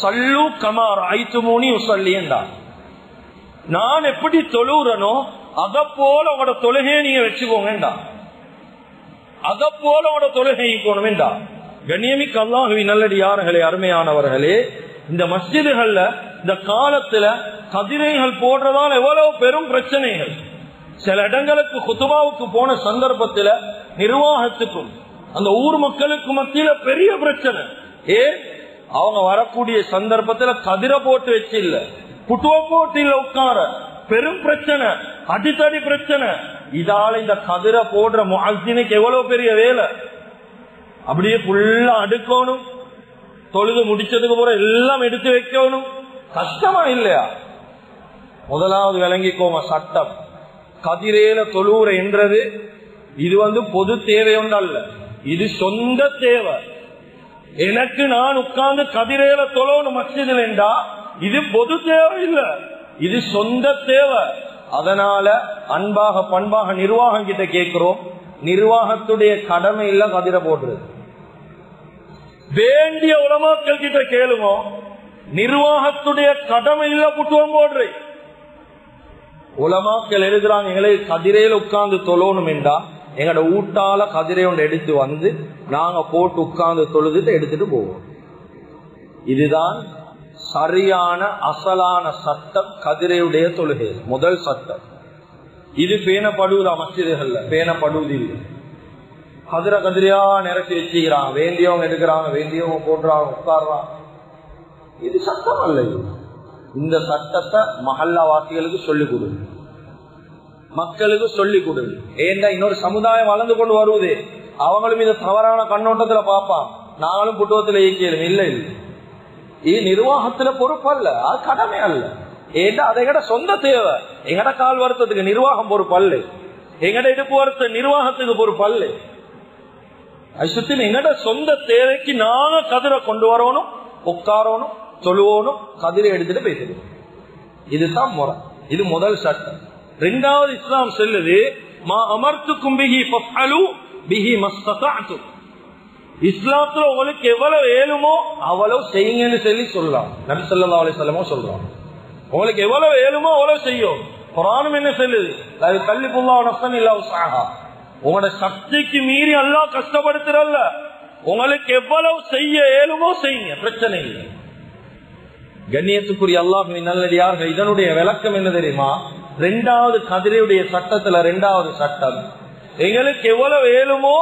சல்லு கமா ரஅய்துமூனி உஸல்லி என்றார். நான் எப்படி தொழுறனோ அத போல உங்களோட தொழுகையை நீங்க வச்சுக்கோங்கடா, அத போல உங்களோட தொழுகையை போகணும்டா. கண்ணியமிக்க அல்லாஹ்வின் நல்லடியார்களே, அருமையானவர்களே, இந்த மஸ்ஜிதுகள்ல இந்த காலத்துல கதிரைகள் போடுறதால எவ்வளவு பெரும் பிரச்சனைகள். சில இடங்களுக்கு குதுபாவுக்கு போன சந்தர்ப்பத்துல நிர்வாகத்துக்கும் அந்த ஊர் மக்களுக்கு மத்தியில பெரிய பிரச்சனை. ஏன்? அவங்க வரக்கூடிய சந்தர்ப்பத்துல கதிரை போட்டு வச்சு இல்ல, புட்டுவ போட்டு இல்ல, உட்கார பெரும் பிரச்சனை, அடித்தடி பிரச்சனை. இதால இந்த கதிரை போடுற முஅஸ்ஸினுக்கு எவ்வளவு பெரிய வேலை. அப்படியே ஃபுல்லா அடுக்கணும், தொழுது முடிச்சதுக்கு போற எல்லாம் எடுத்து வைக்கணும். கஷ்டமா இல்லையா? முதலாவது விளங்கிக்கோங்க சட்டம். கதிரேல தொழுற என்றது இது பொது தேவை ஒன்று அல்ல, இது சொந்த தேவை. எனக்கு நான் உட்கார்ந்து கதிரேல தொழணும் மஸ்ஜிதில் என்றா இது பொது தேவை இல்ல, இது சொந்த தேவை. அதனால அன்பாக பண்பாக நிர்வாகம் கிட்ட கேட்கிறோம், நிர்வாகத்துடைய கடமை இல்ல கதிரை போடுறது. வேண்டிய உலமாக்கள் கிட்ட கேளுமோ, நிர்வாகத்துடைய கடமை இல்ல புட்டுவம் போடுற. உலமாக்கள் எழுதுறாங்க, எங்களை கதிரையில உட்கார்ந்து தொழணும் என்றா எங்களோட ஊட்டால கதிரை ஒன்று எடுத்து வந்து நாங்க போட்டு உட்கார்ந்து தொழுதுட்டு எடுத்துட்டு போவோம். இதுதான் சரியான அசலான சட்டம். கதிரையுடைய தொழுகை முதல் சட்டம். இது பேணப்படுவதா? மஸ்ஜிதுகள்ல பேணப்படுவது இல்லை. கதிரையா நிரப்பி வச்சுக்கிறாங்க, வேண்டியவங்க எடுக்கிறாங்க, வேண்டியவங்க போடுறாங்க, உட்கார்றாங்க. இது சட்டம் அல்ல. இந்த சட்டத்தை மஹல்லா வாசிகளுக்கு சொல்லிக் கொடுங்க, மக்களுக்கு சொல்லிக் கொடுங்க. ஏன்னா இன்னொரு சமுதாயம் வளர்ந்து கொண்டு வருவது, அவங்களும் இந்த தவறான கண்ணோட்டத்துல பார்ப்பான். நாங்களும் புட்டுவத்துல இயக்கியலும் இல்லை இல்லை, இது நிர்வாகத்துல பொறுப்பு அல்ல, அது கடமை அல்ல. ஏன்னா அதை எங்கட சொந்த தேவை. எங்கட கால் வருத்தத்துக்கு நிர்வாகம் பொறுப்பு அல்ல, எங்கட இடுப்பு வருத்த நிர்வாகத்துக்கு பொறுப்பு அல்ல. அது சுத்தி எங்கட சொந்த தேவைக்கு நாங்க கதிரை கொண்டு வரணும், உட்காரணும், சொல்லுவோனும், கதிரை எடுத்துட்டு பேசுறது. இதுதான் முறை. இது முதல் சட்டம். இரண்டாவது இஸ்லாம் சொல்லுது, மா அமர்த்துக்கும் பிஹி ஃபஃஅலு பிஹி மஸ்ததஅதும். இஸ்லாத்துல உங்களுக்கு எவ்வளவு ஏழுமோ அவ்வளவு செய்யுங்கன்னு சொல்லி சொல்லலாம். நபி ஸல்லல்லாஹு அலைஹி வஸல்லம் சொல்றாங்க, உங்களுக்கு எவ்வளவு ஏழுமோ அவ்வளவு செய்யும். குர்ஆனும் என்ன சொல்லுது, லா யுகல்லிஃபுல்லாஹு நஃப்ஸன் இல்லா உஸ்ஆஹா. உங்களோட சக்திக்கு மீறி அல்லாஹ் கஷ்டப்படுத்துறல்ல, உங்களுக்கு எவ்வளவு செய்ய ஏழுமோ செய்யுங்க, பிரச்சனை இல்லை. கண்ணியத்துக்குரிய அல்லாஹ்வின் நல்லடியார்கள், இதனுடைய விளக்கம் என்ன தெரியுமா? இரண்டாவது கதிரையுடைய சட்டத்துல இரண்டாவது சட்டம், எங்களுக்கு எவ்வளவு ஏழுமோ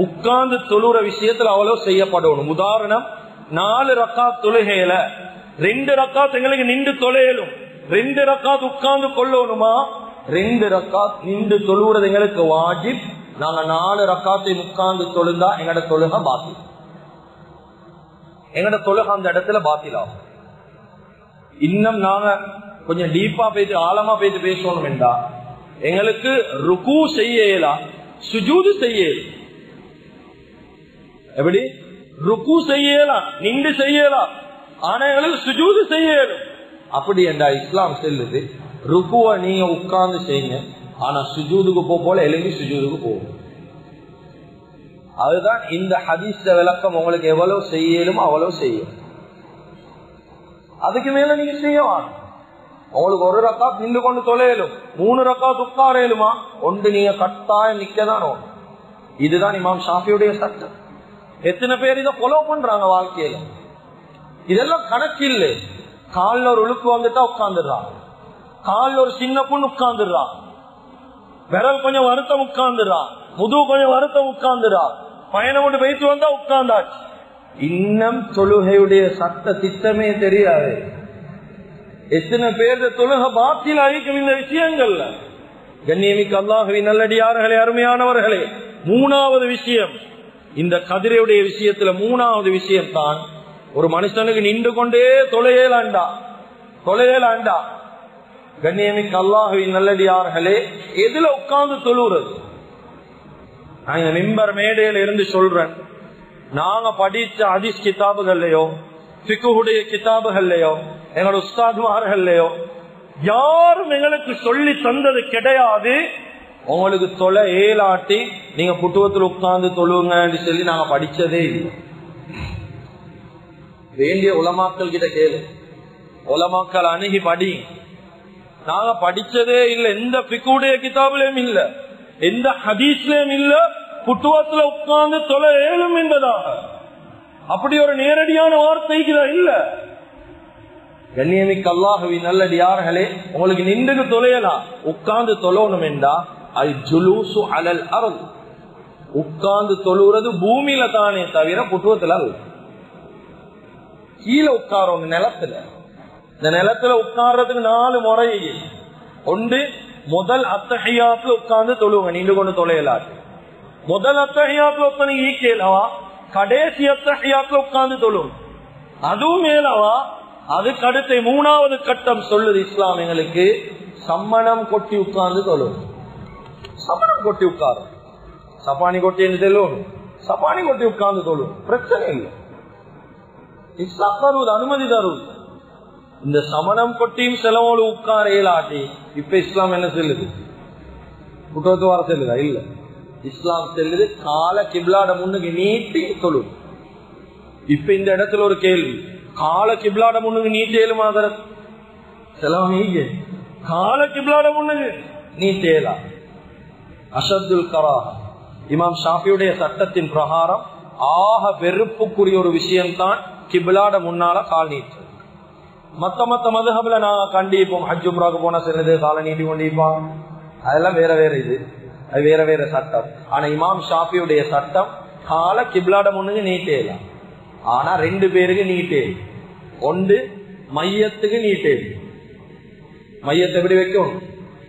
உட்கார்ந்து தொழுற விஷயத்துல அவ்வளவு செய்யப்படணும். உதாரணம், 4 ரக்காத் தொழுகையில 2 ரக்காத் எங்களுக்கு நின்று தொழையலும், 2 ரக்காத் உட்கார்ந்து கொள்ளணுமா? 2 ரக்காத் நின்று தொழுறது எங்களுக்கு வாஜிப். நாங்க 4 ரக்காத்தை உட்கார்ந்து தொழுந்தா எங்கட தொழுகை பாத்தில், எங்கட தொழுகை அந்த இடத்துல பாத்திலாகும். இன்னும் நாங்க கொஞ்சம் டீப்பா போயிட்டு ஆழமா போயிட்டு பேசணும் என்றா எங்களுக்கு ருக்கு செய்யலாம், சுஜூது செய்யலாம். எப்படி? ருக்கு செய்யலாம், நின்று செய்யலாம், ஆனா எங்களுக்கு சுஜூது செய்யணும். அப்படி என்றா இஸ்லாம் செல்லுது, ருக்குவை நீங்க உட்கார்ந்து செய்யுங்க, ஆனா சுஜூதுக்கு போல எழுதி சுஜூதுக்கு போகும். அதுதான் இந்த ஹதீஸ் விளக்கம். உங்களுக்கு எவ்வளவு செய்யலும் அவ்வளவு செய்யும். அதுக்கு மேல நீங்க செய்யலாம். உங்களுக்கு ஒரு ரக்காத் நின்று கொண்டு தொலையலும், 3 ரக்காத் உட்காரலுமா, ஒன்று நீங்க கட்டாயம் நிக்கதான். இதுதான் இமாம் ஷாஃபியுடைய சட்டம். எத்தனை பேர் இதை ஃபாலோ பண்றாங்க வாழ்க்கையில? இதெல்லாம் கணக்கு இல்லை. காலில் ஒரு உழுப்பு வந்துட்டா உட்கார்ந்துடுறான், காலில் ஒரு சின்ன பொண்ணு உட்கார்ந்துடுறான், விரல் கொஞ்சம் வருத்தம் உட்கார்ந்துடுறான், முதுகு கொஞ்சம் வருத்தம் உட்கார்ந்துடுறான், பயணம் கொண்டு வைத்து வந்தா உட்கார்ந்தாச்சு. இன்னும் தொழுகையுடைய சட்ட திட்டமே தெரியாது. எத்தனை பேர் தொழுகை பாத்தில் அழிக்கும் இந்த விஷயங்கள்ல. கண்ணியமிக்க அல்லாஹ்வின் நல்லடியார்களே, அருமையானவர்களே, 3வது விஷயம் இந்த கதிரையுடைய விஷயத்துல 3வது விஷயம் தான், ஒரு மனுஷனுக்கு நின்று கொண்டே தொலையலாண்டா. கண்ணியமிக்க அல்லாஹ்வின் நல்லடியார்களே, எதுல உட்கார்ந்து தொழுறது? நான் மிம்பர் மேடையில இருந்து சொல்றேன், நாங்க படிச்ச ஹதீஸ் கிதாபுகள்லயோ ஃபிக்ஹுடைய கிதாபுகள்லயோ எங்களோட உஸ்தாத்மார்கள்லயோ யாரும் எங்களுக்கு சொல்லி தந்தது கிடையாது. உங்களுக்கு தொலை ஏலாட்டி நீங்க புட்டுவத்தில் உட்கார்ந்து தொழுங்க சொல்லி நாங்க படிச்சதே இல்லை. வேண்டிய உலமாக்கள் கிட்ட கேளு, உலமாக்கள் அணுகி படி. நாங்க படிச்சதே இல்லை. எந்த ஃபிக்ஹுடைய கிதாபுலயும் இல்ல, எந்த ஹதீஸ்லயும் இல்ல புட்டுவத்துல உட்கார்ந்து தொலை ஏழும் என்பதாக அப்படி ஒரு நேரடியான வார்த்தைக்கு இல்ல. கண்ணியமிக்க அல்லாஹ்வின் நல்லடியார்களே, உங்களுக்கு நின்று தொலையலாம், உட்கார்ந்து தொழணும் என்றா அது ஜுலூசு அலல் அர்த். உட்கார்ந்து தொழுறது பூமியில தானே தவிர புட்டுவத்துல அல்ல. கீழே உட்காரோங்க நிலத்துல. இந்த நிலத்துல உட்கார்றதுக்கு 4 முறை. ஒன்று, முதல் அத்தஹியாத்துல உட்கார்ந்து தொழுவுங்க, நின்று கொண்டு தொலையலாது. முதல் அத்தஹியாத்துல உட்காந்து ஈக்கேலவா, கடைசி அத்தஹியாத்துல உட்கார்ந்து தொழும், அதுவும் மேலவா. அதுக்கு அடுத்த 3வது கட்டம் சொல்லுது இஸ்லாம் எங்களுக்கு, சம்மணம் கொட்டி உட்கார்ந்து தொழும். சம்மணம் கொட்டி உட்காரும், சப்பானி கொட்டி என்று தெரியணும், சப்பானி கொட்டி உட்கார்ந்து தொழும், பிரச்சனை இல்லை. இஸ்லாம் தருவது, அனுமதி தருவது. இந்த சமணம் கொட்டியும் செலவோடு உட்கார இயலாட்டி இப்ப இஸ்லாம் என்ன செல்லுது? புட்டோத்து வர செல்லுதா? இல்ல. இஸ்லாம் செல்லுது கால கிப்லாட முன்னுக்கு நீட்டி தொழு. இப்ப இந்த இடத்துல ஒரு கேள்வி, கால கிப்லாட முன்னுக்கு நீட்டேலுமா? செலவு நீங்க கால கிப்லாட முன்னுக்கு நீட்டேலா. அஷத்துல் கராஹ இமாம் ஷாஃபியுடைய சட்டத்தின் பிரகாரம் ஆக வெறுப்புக்குரிய ஒரு விஷயம்தான் கிப்லாட முன்னால கால் நீட்டு. மத்த மதுஹப்ல நாங்க கண்டிப்போம், ஹஜ் உம்ராக்கு போனா சிறது காலை நீட்டி கொண்டிருப்பான், அதெல்லாம் வேற வேற. இது அது வேற வேற சட்டம். ஆனா இமாம் ஷாஃபியுடைய சட்டம் கால கிப்லாட முன்னுக்கு நீட்டேலாம். ஆனா 2 பேருக்கு நீட்டே. ஒன்று, மையத்துக்கு நீட்டே. மையத்தை எப்படி வைக்கும்?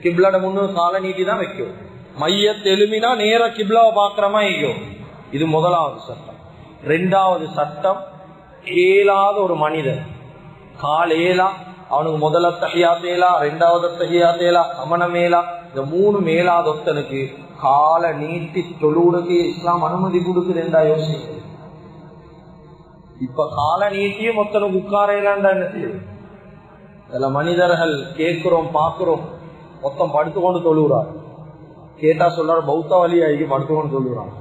கிப்லாட முன்னு காலை நீட்டி தான் வைக்கும். மையத்தை எழுமினா நேர கிப்லாவை பாக்குறமா இருக்கும். இது முதலாவது சட்டம். 2வது சட்டம், ஏலாத ஒரு மனிதன் கால் ஏலா, அவனுக்கு முதல்ல தஹியாத்தேலா, 2வது தஹியாத்தேலா, சமணமேலா, இந்த 3 மேலாதொத்தனுக்கு காலை நீட்டி தொழுவுக்கு இஸ்லாம் அனுமதி கொடுக்குது என்றா யோசிக்க. இப்ப காலை நீட்டியும் ஒத்தனுக்கு உட்காரையிலாண்டா என்ன செய்யுது? சில மனிதர்கள் கேட்கிறோம் பாக்குறோம், மொத்தம் படுத்துக்கொண்டு தொழுகிறார். கேட்டா சொல்றாரு பௌத்த வழி ஆகி படுத்துக்கொண்டு தொழுகிறான்,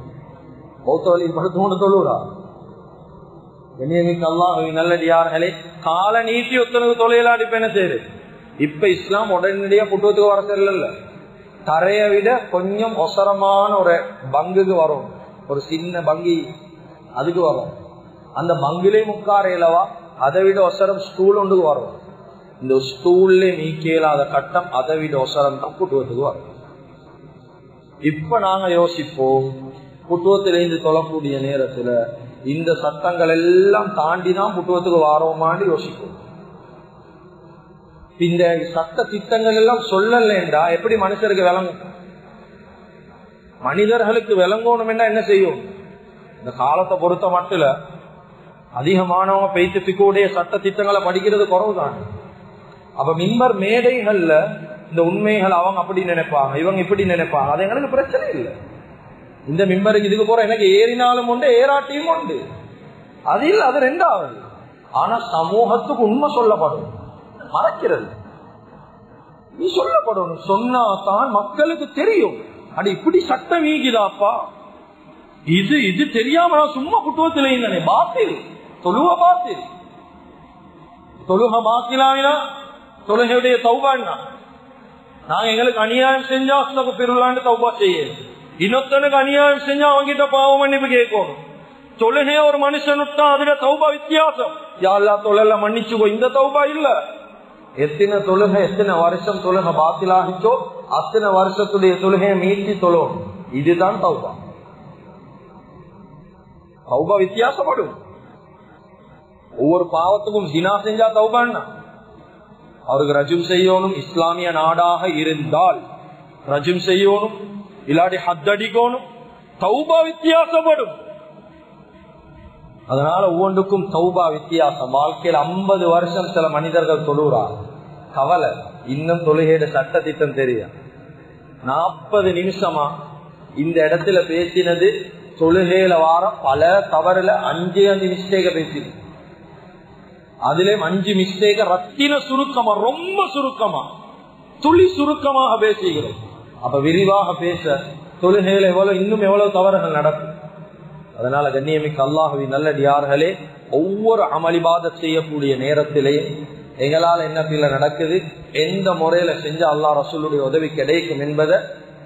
பௌத்த வழி படுத்துக்கொண்டு தொழுகிறார். நல்லடியார்களே, காலை நீட்டி ஒத்தனுக்கு தொலைலாடி இப்ப என்ன செய்யுது? இப்ப இஸ்லாம் உடனடியா புட்டுவத்துக்கு வர செல்ல, தரைய விட கொஞ்சம் ஒசரமான ஒரு பங்குக்கு வரும், ஒரு சின்ன பங்கி அதுக்கு வரும். அந்த பங்கிலே முக்காரையிலவா, அதை விட ஒசரம் ஸ்டூல் ஒன்றுக்கு வரும். இந்த ஸ்டூல்ல நீக்கலாத கட்டம் அதை விட ஒசரம் தான் புட்டுவத்துக்கு வரும். இப்ப நாங்க யோசிப்போம், புட்டுவத்திலிருந்து தொழக்கூடிய நேரத்துல இந்த சட்டங்கள் எல்லாம் தாண்டிதான் புட்டுவத்துக்கு வாரோமான்னு யோசிப்போம். இந்த சட்ட திட்டங்கள் எல்லாம் சொல்லலா எப்படி மனுஷருக்கு விளங்கும்? மனிதர்களுக்கு விளங்கணும் என்ன செய்யும்? இந்த காலத்தை பொறுத்த மட்டும் அதிகமானவங்க பெய்த்து பிக்குடைய சட்ட திட்டங்களை படிக்கிறது குறவுதான். அப்ப மிம்பர் மேடைகள்ல இந்த உண்மைகள் அவங்க அப்படி நினைப்பாங்க, இவங்க இப்படி நினைப்பாங்க, அது எங்களுக்கு பிரச்சனை இல்லை. இந்த மிம்பருக்கு இதுக்கு போற எனக்கு ஏறினாலும் உண்டு, ஏறாட்டியும் உண்டு, அது இல்லை, அது 2வது. ஆனா சமூகத்துக்கு உண்மை சொல்லப்படும், மறைக்கிறது நீ சொல்லப்படணும். சொன்னாதான் மக்களுக்கு தெரியும், அடி இப்படி சட்டம் வீக்குதாப்பா, இது தெரியாம நான் சும்மா குட்டுவத்தில் இல்லனே பாத்தில் தொழுவ பாத்தில் தொழுக பாத்திலாவினா தொழுகையுடைய தௌபான்னா நாங்க எங்களுக்கு அநியாயம் செஞ்சா அஸ்தக்ஃபிருல்லாஹ்னு தௌபா செய்யணும். இன்னொருத்தனுக்கு அநியாயம் செஞ்சா அவங்கிட்ட பாவ மன்னிப்பு கேட்கணும். தொழுகைய ஒரு மனுஷன் விட்டா அதுல தௌபா வித்தியாசம். யா அல்லாஹ் தொழல மன்னிச்சுக்கோ, இந்த தௌபா இல்ல. எத்தனை தொழுகை எத்தனை வருஷம் தொழுகை பாத்திலாகிச்சோ அத்தனை வருஷத்துடைய தொழுகையை மீட்டி தொழும். இதுதான் தௌபா. தௌபா வித்தியாசப்படும். ஒவ்வொரு பாவத்துக்கும் ஜினா செஞ்சா தௌபான்னா அவருக்கு ரஜும் செய்யணும். இஸ்லாமிய நாடாக இருந்தால் ரஜும் செய்யணும், இல்லாட்டி ஹத்தடிக்கணும். தௌபா வித்தியாசப்படும். அதனால ஒவ்வொன்றுக்கும் தௌபா வித்தியாசம். வாழ்க்கையில் 50 வருஷம் சில மனிதர்கள் தொழுறார், கவலை இன்னும் தொழுகையோட சட்ட திட்டம் தெரியும். 40 நிமிஷமா இந்த இடத்துல பேசினது தொழுகையில வார பல தவறுல 5 மிஸ்டேக்க பேசினது. அதுல 5 மிஸ்டேக்க ரத்தின சுருக்கமா, ரொம்ப சுருக்கமா, துளி சுருக்கமாக பேசுகிறோம். அப்ப விரிவாக பேச தொழுகையில இன்னும் எவ்வளவு தவறுகள் நடக்கும். அதனால கண்ணியமிக்க அல்லாஹ்வின் நல்லடியார்களே, ஒவ்வொரு அமளிபாதத் செய்யக்கூடிய நேரத்திலே எங்களால் என்ன பிள்ளை நடக்குது, எந்த முறையில செஞ்ச அல்லாஹ் ரசூலுடைய உதவி கிடைக்கும் என்பதை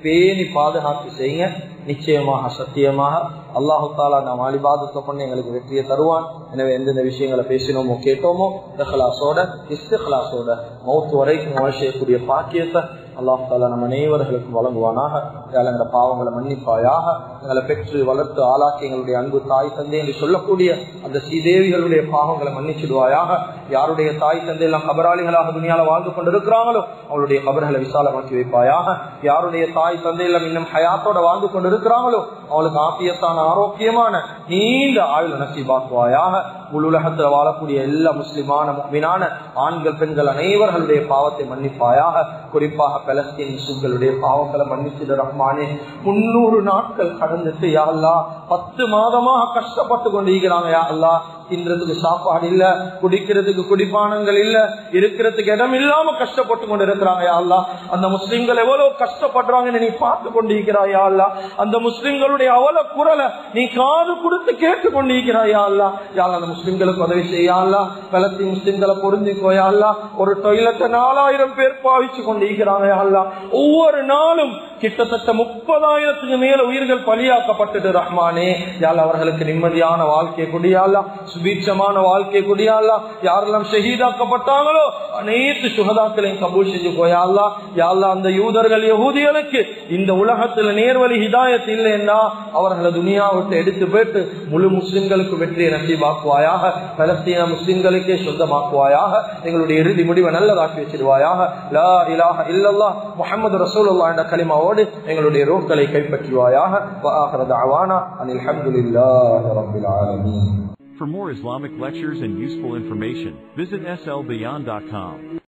பேணி பாதுகாப்பு செய்யுங்க. நிச்சயமாக சத்தியமாக அல்லாஹு தாலா நாம் அலிபாதத்தை பண்ணி எங்களுக்கு வெற்றியை தருவான். எனவே எந்தெந்த விஷயங்களை பேசினோமோ கேட்டோமோ இஹ்லாஸோட இஸ்திக்லாஸோட மௌத் வரைக்கும் செய்யக்கூடிய பாக்கியத்தை அல்லாஹு தாலா நம்ம அனைவர்களுக்கும் வழங்குவானாக. எங்களோட பாவங்களை மன்னிப்பாயாக. எங்களை பெற்று வளர்த்து ஆளாக்கி எங்களுடைய அன்பு தாய் தந்தை என்று சொல்லக்கூடிய அந்த ஸ்ரீதேவிகளுடைய பாவங்களை மன்னிச்சிடுவாயாக. யாருடைய தாய் தந்தை எல்லாம் கபராளிகளாக துணியால வாழ்ந்து கொண்டிருக்கிறாங்களோ அவளுடைய கபர்களை விசாலமாக்கி வைப்பாயாக. யாருடைய தாய் தந்தை எல்லாம் இன்னும் ஹயாத்தோட வாழ்ந்து கொண்டிருக்கிறாங்களோ அவளுக்கு ஆபியத்தான ஆரோக்கியமான நீண்ட ஆயுள் நசீபாக்குவாயாக. உலகத்துல வாழக்கூடிய எல்லா முஸ்லிமான முஃமினான ஆண்கள் பெண்கள் அனைவர்களுடைய பாவத்தை மன்னிப்பாயாக. குறிப்பாக பலஸ்தீன் முஸ்லிம்களுடைய பாவங்களை மன்னிச்சிட ரஹ்மானே. 300 நாட்கள் கடந்துட்டு யா அல்லாஹ் 10 மாதமாக கஷ்டப்பட்டு கொண்டிருக்கிறாங்க யா அல்லாஹ். தின்றதுக்கு சாப்பாடு இல்ல, குடிக்கிறதுக்கு குடிப்பானங்கள் இல்ல, இருக்கிறதுக்கு இடம் இல்லாம கஷ்டப்பட்டு கொண்டு இருக்கிறாங்க யா அல்லாஹ். அந்த முஸ்லிம்கள் எவ்வளவு கஷ்டப்படுறாங்கன்னு நீ பார்த்து கொண்டிருக்கிறாய் யா அல்லாஹ். அந்த முஸ்லிம்களுடைய அவல குரலை நீ காது கொடுத்து கேட்டு கொண்டிருக்கிறாய் யா அல்லாஹ். யா அல்லாஹ் அந்த முஸ்லிம்களுக்கு உதவி செய்யா அல்லாஹ். பலஸ்தீன் முஸ்லிம்களை பொருந்திக்கோ யா அல்லாஹ். ஒரு டொய்லெட்டை 4000 பேர் பாவிச்சு கொண்டிருக்கிறாங்க யா அல்லாஹ். ஒவ்வொரு நாளும் கிட்டத்தட்ட 30,000க்கு மேல உயிர்கள் பலியாக்கப்பட்டது ரஹ்மானே. யா அல்லாஹ் அவர்களுக்கு நிம்மதியான வாழ்க்கை குடியாலா, சுபீட்சமான வாழ்க்கை குடியாலா. யாரெல்லாம் ஷஹீதாக்கப்பட்டாங்களோ அனைத்து சுஹதாக்களையும் கபூல் செஞ்சு போயாலா. யா அல்லாஹ் அந்த யூதர்கள் யஹூதிகளுக்கு இந்த உலகத்துல நேர்வழி ஹிதாயத் இல்லைன்னா அவர்களை துனியா விட்டு எடுத்து போயிட்டு முழு முஸ்லிம்களுக்கு வெற்றியை நசீபாக்குவாயாக. பலஸ்தீன முஸ்லிம்களுக்கே சொந்தமாக்குவாயாக. எங்களுடைய இறுதி முடிவை நல்லதாக்கி வச்சிருவாயாக. லா இலாஹ இல்லல்லாஹ் முஹம்மது ரசூலுல்லாஹ் என்ற கலிமாவோடு எங்களுடைய ரூஹ்களை கைப்பற்றுவாயாக. வ ஆகிரு தஅவானா அனில் ஹம்துலில்லாஹி ரப்பில் ஆலமீன். For more Islamic lectures and useful information, visit slbeyond.com.